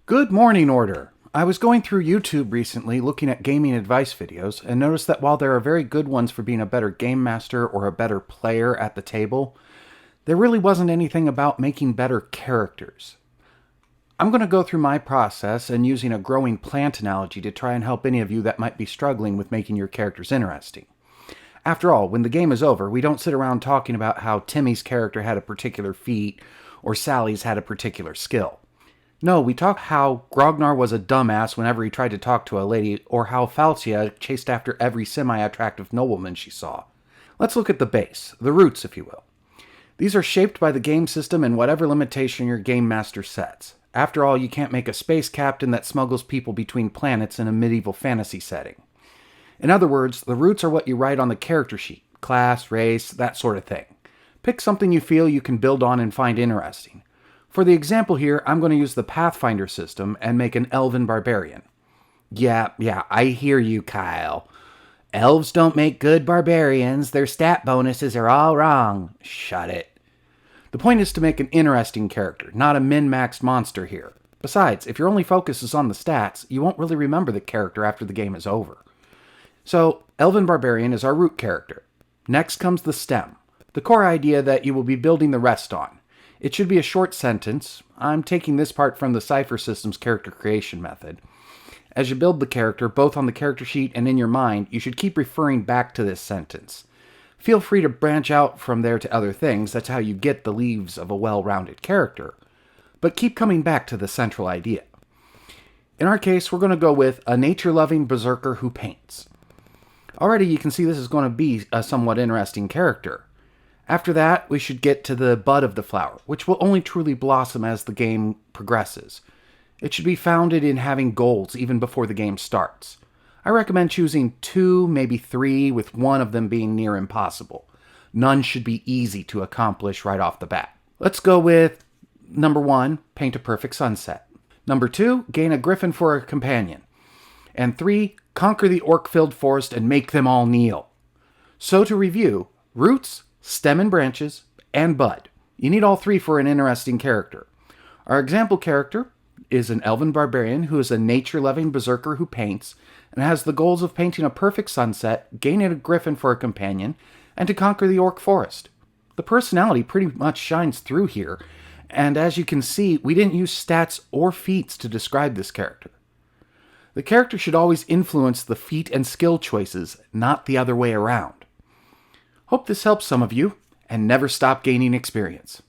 Good morning, Order. I was going through YouTube recently looking at gaming advice videos and noticed that while there are very good ones for being a better game master or a better player at the table, there really wasn't anything about making better characters. I'm going to go through my process and using a growing plant analogy to try and help any of you that might be struggling with making your characters interesting. After all, when the game is over, we don't sit around talking about how Timmy's character had a particular feat or Sally's had a particular skill. No, we talk how Grognar was a dumbass whenever he tried to talk to a lady, or how Falcia chased after every semi-attractive nobleman she saw. Let's look at the base, the roots, if you will. These are shaped by the game system and whatever limitation your game master sets. After all, you can't make a space captain that smuggles people between planets in a medieval fantasy setting. In other words, the roots are what you write on the character sheet, class, race, that sort of thing. Pick something you feel you can build on and find interesting. For the example here, I'm going to use the Pathfinder system and make an Elven Barbarian. Yeah, I hear you, Kyle. Elves don't make good barbarians. Their stat bonuses are all wrong. Shut it. The point is to make an interesting character, not a min-maxed monster here. Besides, if your only focus is on the stats, you won't really remember the character after the game is over. So, Elven Barbarian is our root character. Next comes the stem, the core idea that you will be building the rest on. It should be a short sentence. I'm taking this part from the Cypher System's character creation method. As you build the character, both on the character sheet and in your mind, you should keep referring back to this sentence. Feel free to branch out from there to other things. That's how you get the leaves of a well-rounded character. But keep coming back to the central idea. In our case, we're going to go with a nature-loving berserker who paints. Already you can see this is going to be a somewhat interesting character. After that, we should get to the bud of the flower, which will only truly blossom as the game progresses. It should be founded in having goals even before the game starts. I recommend choosing 2, maybe 3, with one of them being near impossible. None should be easy to accomplish right off the bat. Let's go with number 1, paint a perfect sunset. Number 2, gain a griffin for a companion. And 3, conquer the orc-filled forest and make them all kneel. So to review, roots, stem and branches, and bud. You need all 3 for an interesting character. Our example character is an Elven Barbarian who is a nature-loving berserker who paints and has the goals of painting a perfect sunset, gaining a griffin for a companion, and to conquer the orc forest. The personality pretty much shines through here, and as you can see, we didn't use stats or feats to describe this character. The character should always influence the feat and skill choices, not the other way around. Hope this helps some of you, and never stop gaining experience.